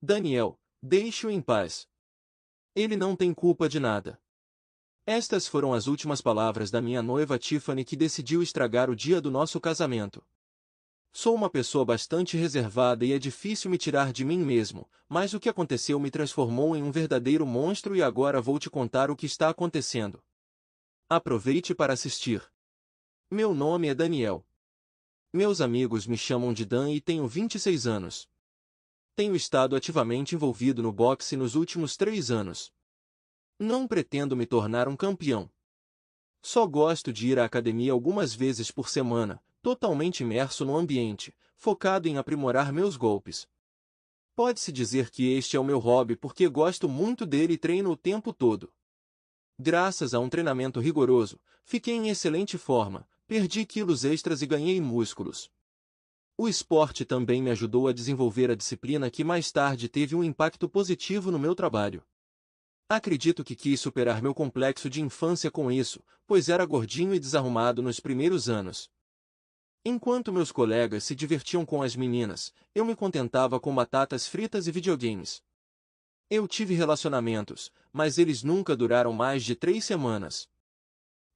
Daniel, deixe-o em paz. Ele não tem culpa de nada. Estas foram as últimas palavras da minha noiva Tiffany, que decidiu estragar o dia do nosso casamento. Sou uma pessoa bastante reservada e é difícil me tirar de mim mesmo, mas o que aconteceu me transformou em um verdadeiro monstro e agora vou te contar o que está acontecendo. Aproveite para assistir. Meu nome é Daniel. Meus amigos me chamam de Dan e tenho 26 anos. Tenho estado ativamente envolvido no boxe nos últimos 3 anos. Não pretendo me tornar um campeão. Só gosto de ir à academia algumas vezes por semana, totalmente imerso no ambiente, focado em aprimorar meus golpes. Pode-se dizer que este é o meu hobby porque gosto muito dele e treino o tempo todo. Graças a um treinamento rigoroso, fiquei em excelente forma, perdi quilos extras e ganhei músculos. O esporte também me ajudou a desenvolver a disciplina que mais tarde teve um impacto positivo no meu trabalho. Acredito que quis superar meu complexo de infância com isso, pois era gordinho e desarrumado nos primeiros anos. Enquanto meus colegas se divertiam com as meninas, eu me contentava com batatas fritas e videogames. Eu tive relacionamentos, mas eles nunca duraram mais de 3 semanas.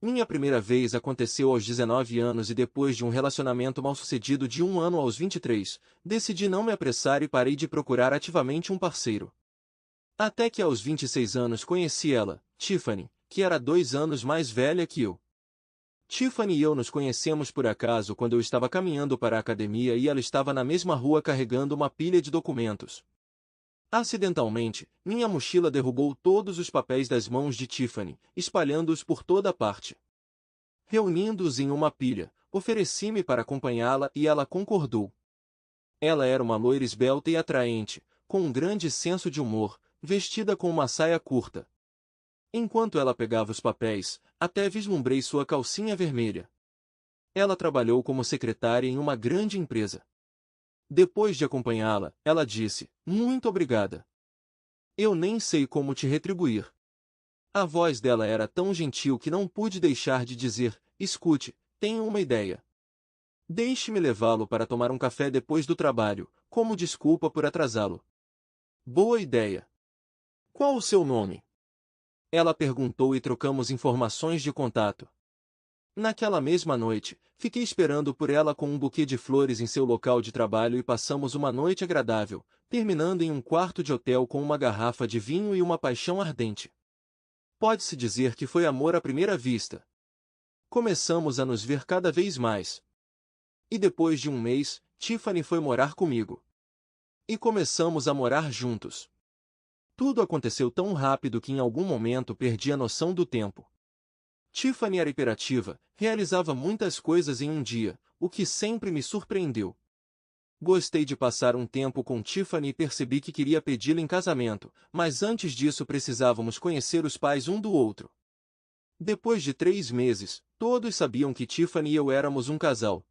Minha primeira vez aconteceu aos 19 anos e depois de um relacionamento mal-sucedido de 1 ano aos 23, decidi não me apressar e parei de procurar ativamente um parceiro. Até que aos 26 anos conheci ela, Tiffany, que era 2 anos mais velha que eu. Tiffany e eu nos conhecemos por acaso quando eu estava caminhando para a academia e ela estava na mesma rua carregando uma pilha de documentos. Acidentalmente, minha mochila derrubou todos os papéis das mãos de Tiffany, espalhando-os por toda a parte. Reunindo-os em uma pilha, ofereci-me para acompanhá-la e ela concordou. Ela era uma loira esbelta e atraente, com um grande senso de humor, vestida com uma saia curta. Enquanto ela pegava os papéis, até vislumbrei sua calcinha vermelha. Ela trabalhou como secretária em uma grande empresa. Depois de acompanhá-la, ela disse, "Muito obrigada. Eu nem sei como te retribuir." A voz dela era tão gentil que não pude deixar de dizer, "Escute, tenho uma ideia. Deixe-me levá-lo para tomar um café depois do trabalho, como desculpa por atrasá-lo." "Boa ideia. Qual o seu nome?" Ela perguntou e trocamos informações de contato. Naquela mesma noite, fiquei esperando por ela com um buquê de flores em seu local de trabalho e passamos uma noite agradável, terminando em um quarto de hotel com uma garrafa de vinho e uma paixão ardente. Pode-se dizer que foi amor à primeira vista. Começamos a nos ver cada vez mais. E depois de um mês, Tiffany foi morar comigo. E começamos a morar juntos. Tudo aconteceu tão rápido que em algum momento perdi a noção do tempo. Tiffany era hiperativa, realizava muitas coisas em um dia, o que sempre me surpreendeu. Gostei de passar um tempo com Tiffany e percebi que queria pedi-la em casamento, mas antes disso precisávamos conhecer os pais um do outro. Depois de 3 meses, todos sabiam que Tiffany e eu éramos um casal.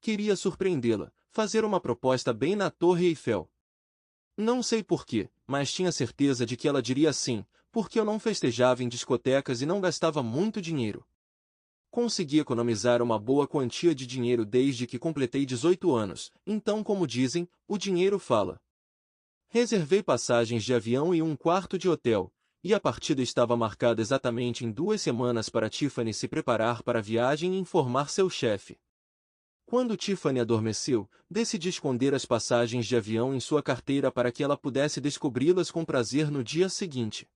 Queria surpreendê-la, fazer uma proposta bem na Torre Eiffel. Não sei porquê, mas tinha certeza de que ela diria sim, porque eu não festejava em discotecas e não gastava muito dinheiro. Consegui economizar uma boa quantia de dinheiro desde que completei 18 anos, então, como dizem, o dinheiro fala. Reservei passagens de avião e um quarto de hotel, e a partida estava marcada exatamente em 2 semanas para Tiffany se preparar para a viagem e informar seu chefe. Quando Tiffany adormeceu, decidi esconder as passagens de avião em sua carteira para que ela pudesse descobri-las com prazer no dia seguinte.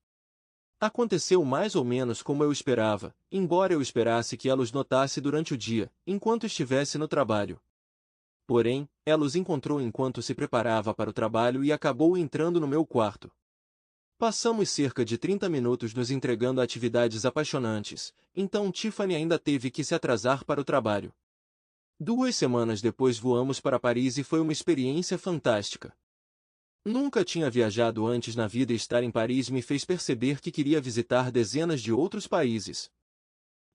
Aconteceu mais ou menos como eu esperava, embora eu esperasse que ela os notasse durante o dia, enquanto estivesse no trabalho. Porém, ela os encontrou enquanto se preparava para o trabalho e acabou entrando no meu quarto. Passamos cerca de 30 minutos nos entregando a atividades apaixonantes, então Tiffany ainda teve que se atrasar para o trabalho. 2 semanas depois voamos para Paris e foi uma experiência fantástica. Nunca tinha viajado antes na vida e estar em Paris me fez perceber que queria visitar dezenas de outros países.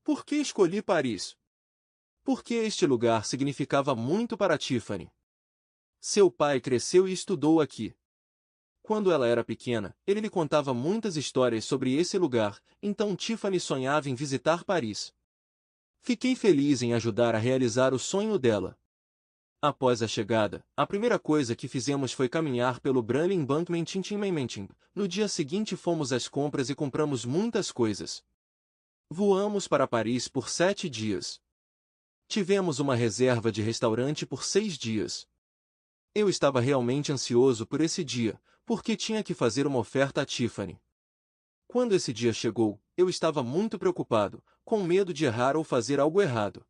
Por que escolhi Paris? Porque este lugar significava muito para Tiffany. Seu pai cresceu e estudou aqui. Quando ela era pequena, ele lhe contava muitas histórias sobre esse lugar, então Tiffany sonhava em visitar Paris. Fiquei feliz em ajudar a realizar o sonho dela. Após a chegada, a primeira coisa que fizemos foi caminhar pelo Brunel Embankment Tintinmaimenting. No dia seguinte fomos às compras e compramos muitas coisas. Voamos para Paris por 7 dias. Tivemos uma reserva de restaurante por 6 dias. Eu estava realmente ansioso por esse dia, porque tinha que fazer uma oferta a Tiffany. Quando esse dia chegou, eu estava muito preocupado, com medo de errar ou fazer algo errado.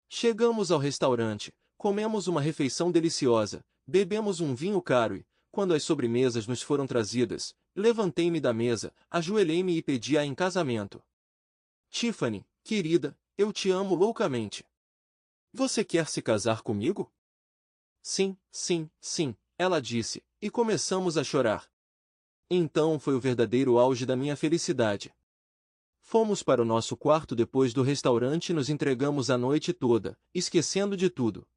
Chegamos ao restaurante, comemos uma refeição deliciosa, bebemos um vinho caro e, quando as sobremesas nos foram trazidas, levantei-me da mesa, ajoelhei-me e pedi-a em casamento. Tiffany, querida, eu te amo loucamente. Você quer se casar comigo? Sim, sim, sim, ela disse, e começamos a chorar. Então foi o verdadeiro auge da minha felicidade. Fomos para o nosso quarto depois do restaurante e nos entregamos a noite toda, esquecendo de tudo.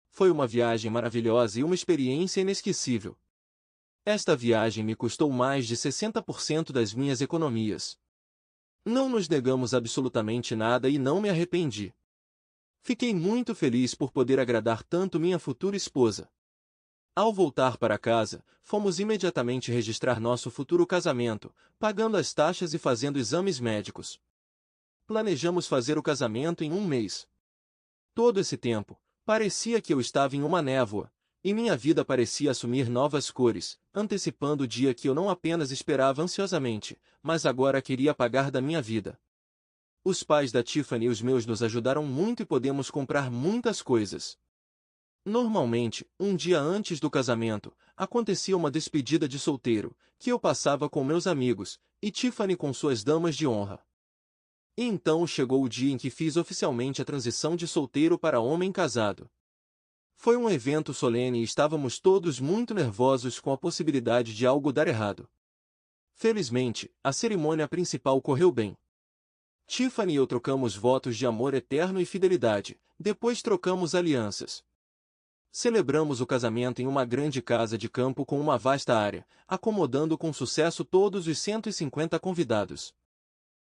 Foi uma viagem maravilhosa e uma experiência inesquecível. Esta viagem me custou mais de 60% das minhas economias. Não nos negamos absolutamente nada e não me arrependi. Fiquei muito feliz por poder agradar tanto minha futura esposa. Ao voltar para casa, fomos imediatamente registrar nosso futuro casamento, pagando as taxas e fazendo exames médicos. Planejamos fazer o casamento em 1 mês. Todo esse tempo, parecia que eu estava em uma névoa, e minha vida parecia assumir novas cores, antecipando o dia que eu não apenas esperava ansiosamente, mas agora queria apagar da minha vida. Os pais da Tiffany e os meus nos ajudaram muito e podemos comprar muitas coisas. Normalmente, um dia antes do casamento, acontecia uma despedida de solteiro, que eu passava com meus amigos, e Tiffany com suas damas de honra. E então chegou o dia em que fiz oficialmente a transição de solteiro para homem casado. Foi um evento solene e estávamos todos muito nervosos com a possibilidade de algo dar errado. Felizmente, a cerimônia principal correu bem. Tiffany e eu trocamos votos de amor eterno e fidelidade, depois trocamos alianças. Celebramos o casamento em uma grande casa de campo com uma vasta área, acomodando com sucesso todos os 150 convidados.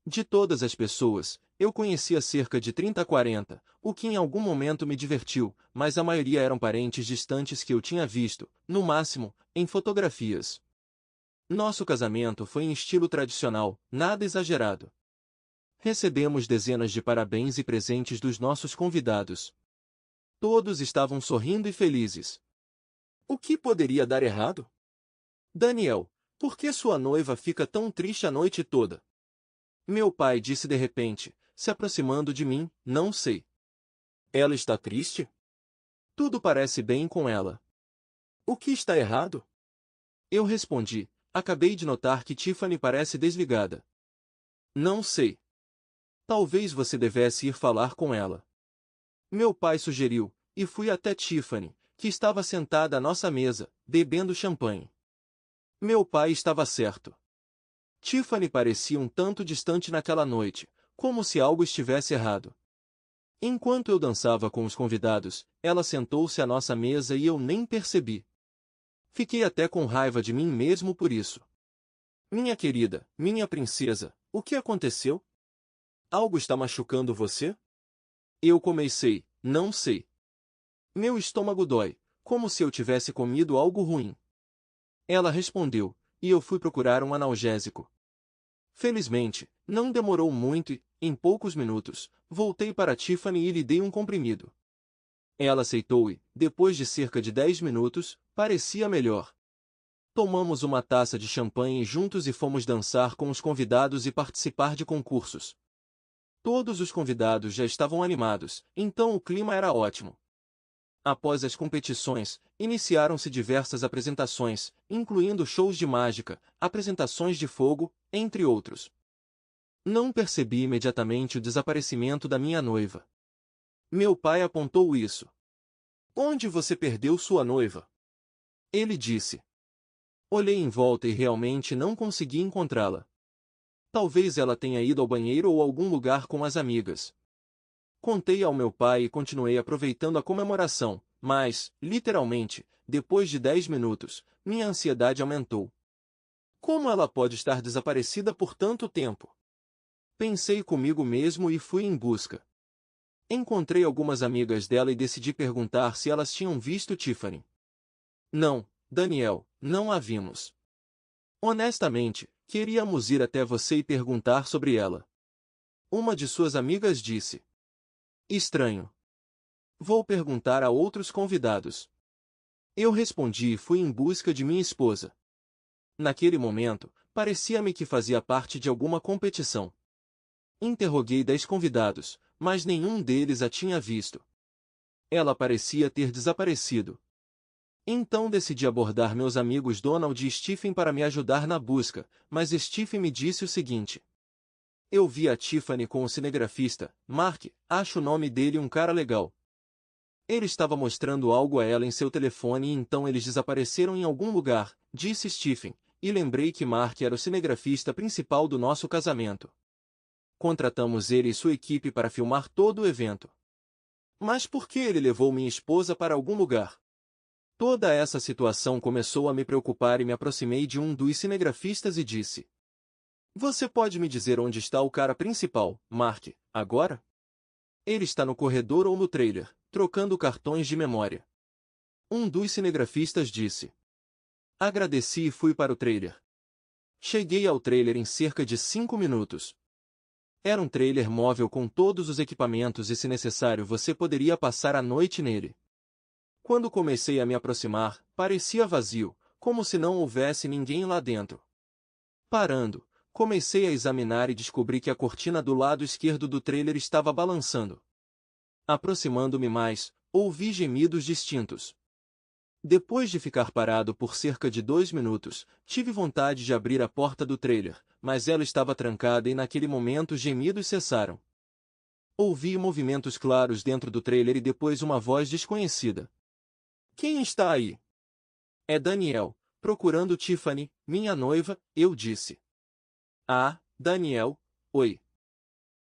De todas as pessoas, eu conhecia cerca de 30 a 40, o que em algum momento me divertiu, mas a maioria eram parentes distantes que eu tinha visto, no máximo, em fotografias. Nosso casamento foi em estilo tradicional, nada exagerado. Recebemos dezenas de parabéns e presentes dos nossos convidados. Todos estavam sorrindo e felizes. O que poderia dar errado? Daniel, por que sua noiva fica tão triste a noite toda? Meu pai disse de repente, se aproximando de mim, não sei. Ela está triste? Tudo parece bem com ela. O que está errado? Eu respondi, acabei de notar que Tiffany parece desligada. Não sei. Talvez você devesse ir falar com ela. Meu pai sugeriu, e fui até Tiffany, que estava sentada à nossa mesa, bebendo champanhe. Meu pai estava certo. Tiffany parecia um tanto distante naquela noite, como se algo estivesse errado. Enquanto eu dançava com os convidados, ela sentou-se à nossa mesa e eu nem percebi. Fiquei até com raiva de mim mesmo por isso. Minha querida, minha princesa, o que aconteceu? Algo está machucando você? Eu comecei, não sei. Meu estômago dói, como se eu tivesse comido algo ruim. Ela respondeu, e eu fui procurar um analgésico. Felizmente, não demorou muito e, em poucos minutos, voltei para Tiffany e lhe dei um comprimido. Ela aceitou e, depois de cerca de 10 minutos, parecia melhor. Tomamos uma taça de champanhe juntos e fomos dançar com os convidados e participar de concursos. Todos os convidados já estavam animados, então o clima era ótimo. Após as competições, iniciaram-se diversas apresentações, incluindo shows de mágica, apresentações de fogo, entre outros. Não percebi imediatamente o desaparecimento da minha noiva. Meu pai apontou isso. Onde você perdeu sua noiva? Ele disse. Olhei em volta e realmente não consegui encontrá-la. Talvez ela tenha ido ao banheiro ou algum lugar com as amigas. Contei ao meu pai e continuei aproveitando a comemoração, mas, literalmente, depois de 10 minutos, minha ansiedade aumentou. Como ela pode estar desaparecida por tanto tempo? Pensei comigo mesmo e fui em busca. Encontrei algumas amigas dela e decidi perguntar se elas tinham visto Tiffany. Não, Daniel, não a vimos. Honestamente, queríamos ir até você e perguntar sobre ela. Uma de suas amigas disse. Estranho. Vou perguntar a outros convidados. Eu respondi e fui em busca de minha esposa. Naquele momento, parecia-me que fazia parte de alguma competição. Interroguei 10 convidados, mas nenhum deles a tinha visto. Ela parecia ter desaparecido. Então decidi abordar meus amigos Donald e Stephen para me ajudar na busca, mas Stephen me disse o seguinte. Eu vi a Tiffany com o cinegrafista, Mark, acho o nome dele um cara legal. Ele estava mostrando algo a ela em seu telefone e então eles desapareceram em algum lugar, disse Stephen, e lembrei que Mark era o cinegrafista principal do nosso casamento. Contratamos ele e sua equipe para filmar todo o evento. Mas por que ele levou minha esposa para algum lugar? Toda essa situação começou a me preocupar e me aproximei de um dos cinegrafistas e disse. Você pode me dizer onde está o cara principal, Mark, agora? Ele está no corredor ou no trailer, trocando cartões de memória. Um dos cinegrafistas disse. Agradeci e fui para o trailer. Cheguei ao trailer em cerca de 5 minutos. Era um trailer móvel com todos os equipamentos e se necessário você poderia passar a noite nele. Quando comecei a me aproximar, parecia vazio, como se não houvesse ninguém lá dentro. Parando, comecei a examinar e descobri que a cortina do lado esquerdo do trailer estava balançando. Aproximando-me mais, ouvi gemidos distintos. Depois de ficar parado por cerca de 2 minutos, tive vontade de abrir a porta do trailer, mas ela estava trancada e naquele momento os gemidos cessaram. Ouvi movimentos claros dentro do trailer e depois uma voz desconhecida. Quem está aí? É Daniel, procurando Tiffany, minha noiva, eu disse. Ah, Daniel, oi.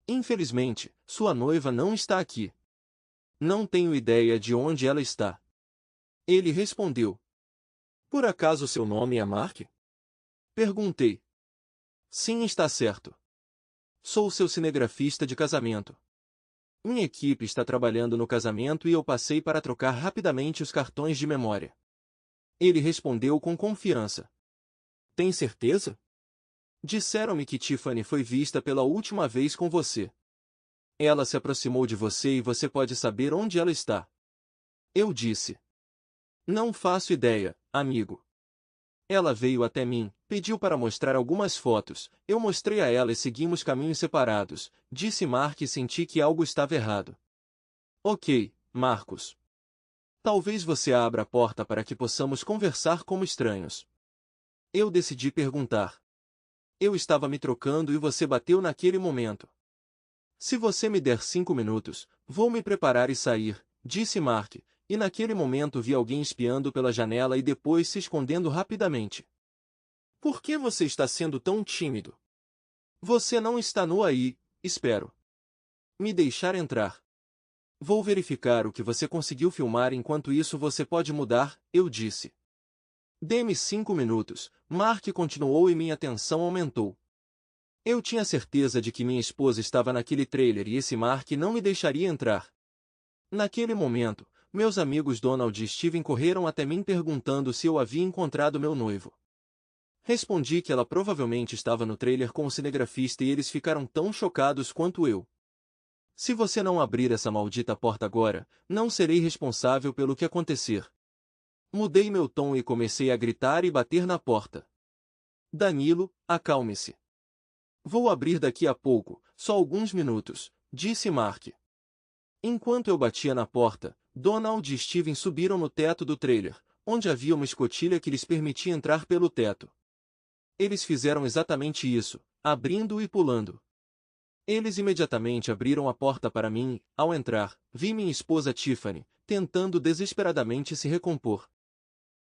Infelizmente, sua noiva não está aqui. Não tenho ideia de onde ela está. Ele respondeu. Por acaso seu nome é Mark? Perguntei. Sim, está certo. Sou seu cinegrafista de casamento. Minha equipe está trabalhando no casamento e eu passei para trocar rapidamente os cartões de memória. Ele respondeu com confiança. Tem certeza? Disseram-me que Tiffany foi vista pela última vez com você. Ela se aproximou de você e você pode saber onde ela está. Eu disse. Não faço ideia, amigo. Ela veio até mim, pediu para mostrar algumas fotos, eu mostrei a ela e seguimos caminhos separados, disse Mark e senti que algo estava errado. Ok, Marcos. Talvez você abra a porta para que possamos conversar como estranhos. Eu decidi perguntar. Eu estava me trocando e você bateu naquele momento. Se você me der 5 minutos, vou me preparar e sair, disse Mark, e naquele momento vi alguém espiando pela janela e depois se escondendo rapidamente. Por que você está sendo tão tímido? Você não está nu aí, espero. Me deixar entrar. Vou verificar o que você conseguiu filmar enquanto isso você pode mudar, eu disse. Dê-me 5 minutos, Mark continuou e minha tensão aumentou. Eu tinha certeza de que minha esposa estava naquele trailer e esse Mark não me deixaria entrar. Naquele momento, meus amigos Donald e Steven correram até mim perguntando se eu havia encontrado meu noivo. Respondi que ela provavelmente estava no trailer com o cinegrafista e eles ficaram tão chocados quanto eu. Se você não abrir essa maldita porta agora, não serei responsável pelo que acontecer. Mudei meu tom e comecei a gritar e bater na porta. Danilo, acalme-se. Vou abrir daqui a pouco, só alguns minutos, disse Mark. Enquanto eu batia na porta, Donald e Steven subiram no teto do trailer, onde havia uma escotilha que lhes permitia entrar pelo teto. Eles fizeram exatamente isso, abrindo e pulando. Eles imediatamente abriram a porta para mim, e, ao entrar, vi minha esposa Tiffany, tentando desesperadamente se recompor.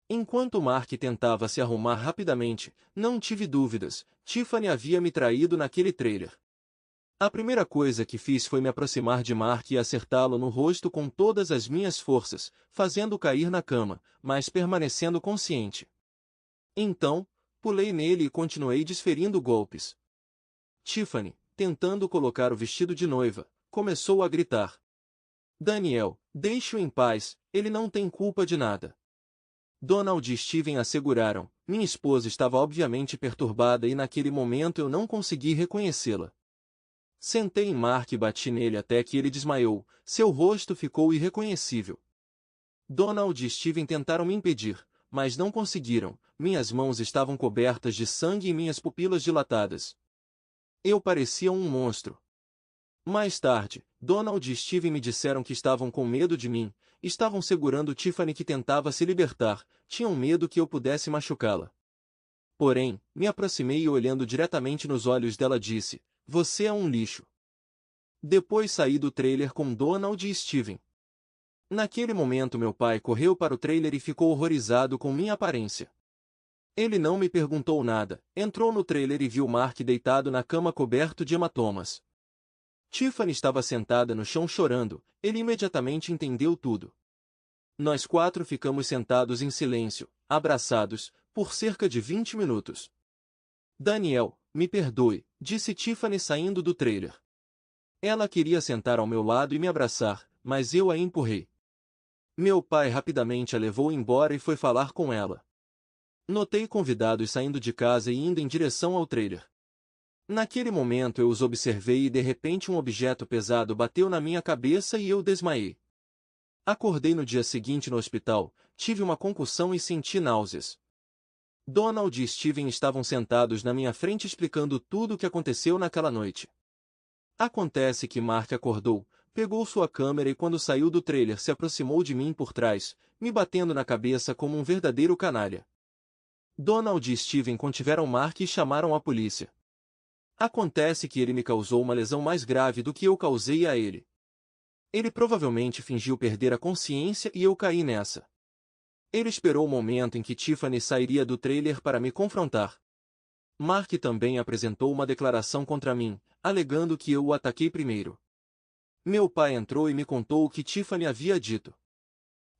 Enquanto Mark tentava se arrumar rapidamente, não tive dúvidas, Tiffany havia me traído naquele trailer. A primeira coisa que fiz foi me aproximar de Mark e acertá-lo no rosto com todas as minhas forças, fazendo-o cair na cama, mas permanecendo consciente. Então, pulei nele e continuei desferindo golpes. Tiffany, tentando colocar o vestido de noiva, começou a gritar. Daniel, deixe-o em paz, ele não tem culpa de nada. Donald e Steven asseguraram. Minha esposa estava obviamente perturbada e naquele momento eu não consegui reconhecê-la. Sentei em Mark e bati nele até que ele desmaiou, seu rosto ficou irreconhecível. Donald e Steven tentaram me impedir, mas não conseguiram, minhas mãos estavam cobertas de sangue e minhas pupilas dilatadas. Eu parecia um monstro. Mais tarde, Donald e Steven me disseram que estavam com medo de mim, estavam segurando Tiffany que tentava se libertar, tinham medo que eu pudesse machucá-la. Porém, me aproximei e olhando diretamente nos olhos dela disse, você é um lixo. Depois saí do trailer com Donald e Steven. Naquele momento meu pai correu para o trailer e ficou horrorizado com minha aparência. Ele não me perguntou nada, entrou no trailer e viu Mark deitado na cama coberto de hematomas. Tiffany estava sentada no chão chorando, ele imediatamente entendeu tudo. Nós quatro ficamos sentados em silêncio, abraçados, por cerca de 20 minutos. Daniel, me perdoe, disse Tiffany saindo do trailer. Ela queria sentar ao meu lado e me abraçar, mas eu a empurrei. Meu pai rapidamente a levou embora e foi falar com ela. Notei convidados saindo de casa e indo em direção ao trailer. Naquele momento eu os observei e de repente um objeto pesado bateu na minha cabeça e eu desmaiei. Acordei no dia seguinte no hospital, tive uma concussão e senti náuseas. Donald e Steven estavam sentados na minha frente explicando tudo o que aconteceu naquela noite. Acontece que Mark acordou, pegou sua câmera e quando saiu do trailer se aproximou de mim por trás, me batendo na cabeça como um verdadeiro canalha. Donald e Steven contiveram Mark e chamaram a polícia. Acontece que ele me causou uma lesão mais grave do que eu causei a ele. Ele provavelmente fingiu perder a consciência e eu caí nessa. Ele esperou o momento em que Tiffany sairia do trailer para me confrontar. Mark também apresentou uma declaração contra mim, alegando que eu o ataquei primeiro. Meu pai entrou e me contou o que Tiffany havia dito.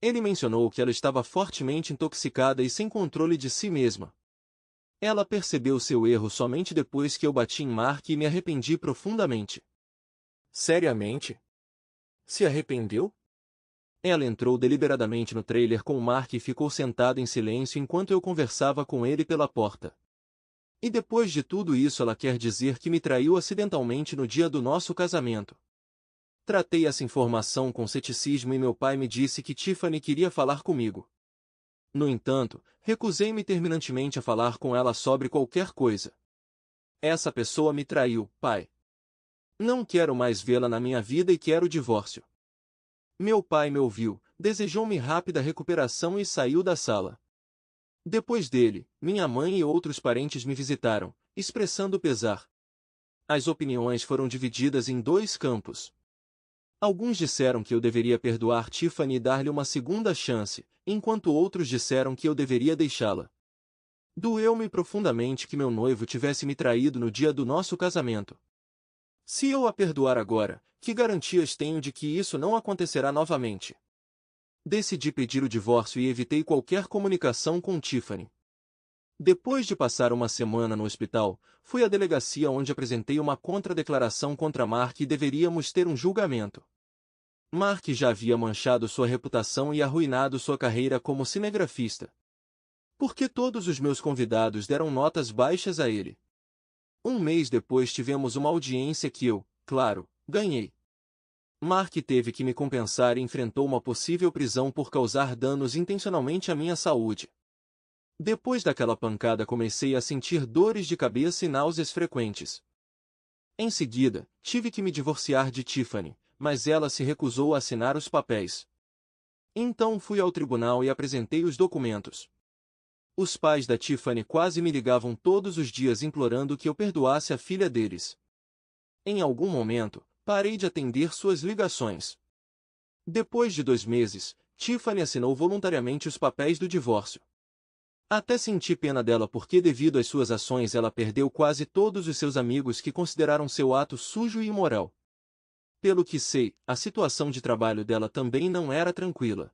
Ele mencionou que ela estava fortemente intoxicada e sem controle de si mesma. Ela percebeu seu erro somente depois que eu bati em Mark e me arrependi profundamente. Seriamente? Se arrependeu? Ela entrou deliberadamente no trailer com Mark e ficou sentada em silêncio enquanto eu conversava com ele pela porta. E depois de tudo isso ela quer dizer que me traiu acidentalmente no dia do nosso casamento. Tratei essa informação com ceticismo e meu pai me disse que Tiffany queria falar comigo. No entanto, recusei-me terminantemente a falar com ela sobre qualquer coisa. Essa pessoa me traiu, pai. Não quero mais vê-la na minha vida e quero o divórcio. Meu pai me ouviu, desejou-me rápida recuperação e saiu da sala. Depois dele, minha mãe e outros parentes me visitaram, expressando pesar. As opiniões foram divididas em dois campos. Alguns disseram que eu deveria perdoar Tiffany e dar-lhe uma segunda chance, enquanto outros disseram que eu deveria deixá-la. Doeu-me profundamente que meu noivo tivesse me traído no dia do nosso casamento. Se eu a perdoar agora, que garantias tenho de que isso não acontecerá novamente? Decidi pedir o divórcio e evitei qualquer comunicação com Tiffany. Depois de passar uma semana no hospital, fui à delegacia onde apresentei uma contradeclaração contra Mark e deveríamos ter um julgamento. Mark já havia manchado sua reputação e arruinado sua carreira como cinegrafista. Porque todos os meus convidados deram notas baixas a ele. Um mês depois tivemos uma audiência que eu, claro, ganhei. Mark teve que me compensar e enfrentou uma possível prisão por causar danos intencionalmente à minha saúde. Depois daquela pancada comecei a sentir dores de cabeça e náuseas frequentes. Em seguida, tive que me divorciar de Tiffany, mas ela se recusou a assinar os papéis. Então fui ao tribunal e apresentei os documentos. Os pais da Tiffany quase me ligavam todos os dias implorando que eu perdoasse a filha deles. Em algum momento, parei de atender suas ligações. Depois de 2 meses, Tiffany assinou voluntariamente os papéis do divórcio. Até senti pena dela porque devido às suas ações ela perdeu quase todos os seus amigos que consideraram seu ato sujo e imoral. Pelo que sei, a situação de trabalho dela também não era tranquila.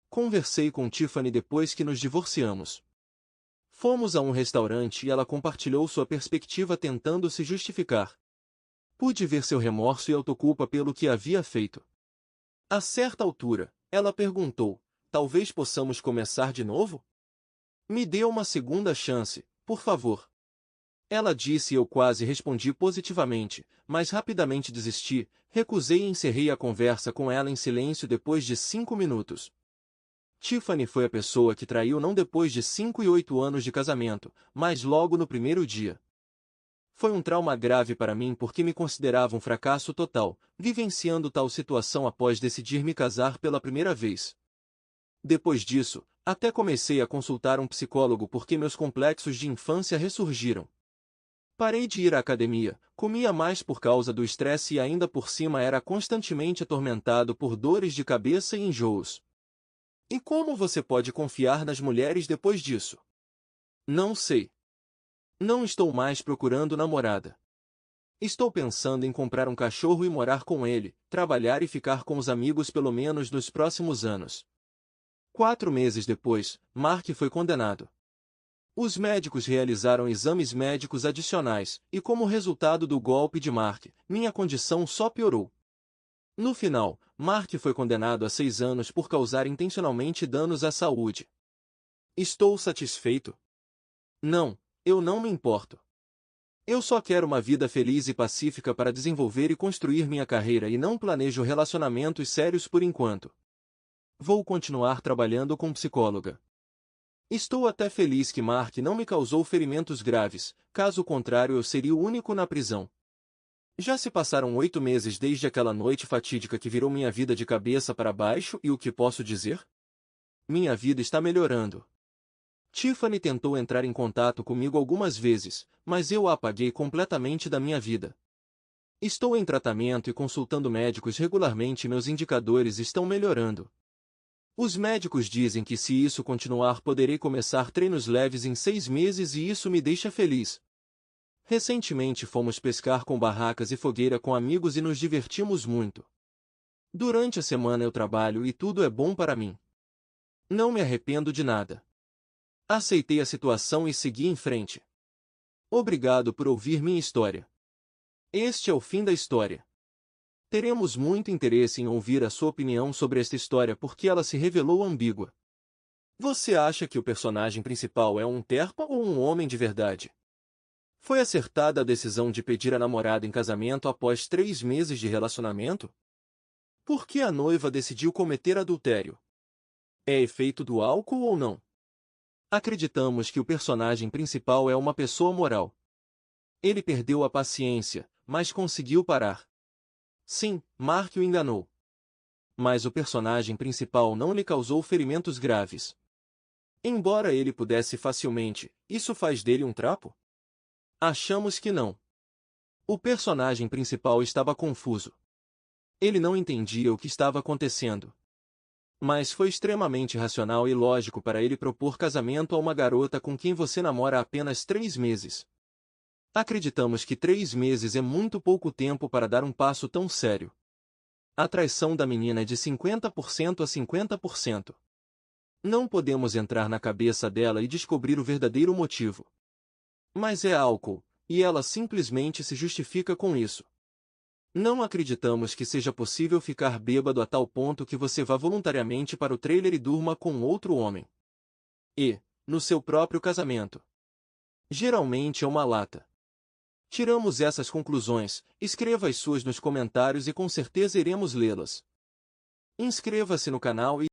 Conversei com Tiffany depois que nos divorciamos. Fomos a um restaurante e ela compartilhou sua perspectiva tentando se justificar. Pude ver seu remorso e autoculpa pelo que havia feito. A certa altura, ela perguntou: talvez possamos começar de novo? Me dê uma segunda chance, por favor. Ela disse e eu quase respondi positivamente, mas rapidamente desisti, recusei e encerrei a conversa com ela em silêncio depois de 5 minutos. Tiffany foi a pessoa que traiu não depois de 5 e 8 anos de casamento, mas logo no primeiro dia. Foi um trauma grave para mim porque me considerava um fracasso total, vivenciando tal situação após decidir me casar pela primeira vez. Depois disso, até comecei a consultar um psicólogo porque meus complexos de infância ressurgiram. Parei de ir à academia, comia mais por causa do estresse e ainda por cima era constantemente atormentado por dores de cabeça e enjoos. E como você pode confiar nas mulheres depois disso? Não sei. Não estou mais procurando namorada. Estou pensando em comprar um cachorro e morar com ele, trabalhar e ficar com os amigos pelo menos nos próximos anos. 4 meses depois, Mark foi condenado. Os médicos realizaram exames médicos adicionais, e como resultado do golpe de Mark, minha condição só piorou. No final, Mark foi condenado a 6 anos por causar intencionalmente danos à saúde. Estou satisfeito? Não, eu não me importo. Eu só quero uma vida feliz e pacífica para desenvolver e construir minha carreira e não planejo relacionamentos sérios por enquanto. Vou continuar trabalhando como psicóloga. Estou até feliz que Mark não me causou ferimentos graves, caso contrário eu seria o único na prisão. Já se passaram 8 meses desde aquela noite fatídica que virou minha vida de cabeça para baixo e o que posso dizer? Minha vida está melhorando. Tiffany tentou entrar em contato comigo algumas vezes, mas eu a apaguei completamente da minha vida. Estou em tratamento e consultando médicos regularmente e meus indicadores estão melhorando. Os médicos dizem que se isso continuar poderei começar treinos leves em 6 meses e isso me deixa feliz. Recentemente fomos pescar com barracas e fogueira com amigos e nos divertimos muito. Durante a semana eu trabalho e tudo é bom para mim. Não me arrependo de nada. Aceitei a situação e segui em frente. Obrigado por ouvir minha história. Este é o fim da história. Teremos muito interesse em ouvir a sua opinião sobre esta história porque ela se revelou ambígua. Você acha que o personagem principal é um terpa ou um homem de verdade? Foi acertada a decisão de pedir a namorada em casamento após 3 meses de relacionamento? Por que a noiva decidiu cometer adultério? É efeito do álcool ou não? Acreditamos que o personagem principal é uma pessoa moral. Ele perdeu a paciência, mas conseguiu parar. Sim, Mark o enganou. Mas o personagem principal não lhe causou ferimentos graves. Embora ele pudesse facilmente, isso faz dele um trapo? Achamos que não. O personagem principal estava confuso. Ele não entendia o que estava acontecendo. Mas foi extremamente racional e lógico para ele propor casamento a uma garota com quem você namora há apenas 3 meses. Acreditamos que 3 meses é muito pouco tempo para dar um passo tão sério. A traição da menina é de 50% a 50%. Não podemos entrar na cabeça dela e descobrir o verdadeiro motivo. Mas é álcool, e ela simplesmente se justifica com isso. Não acreditamos que seja possível ficar bêbado a tal ponto que você vá voluntariamente para o trailer e durma com outro homem. E, no seu próprio casamento. Geralmente é uma lata. Tiramos essas conclusões, escreva as suas nos comentários e com certeza iremos lê-las. Inscreva-se no canal e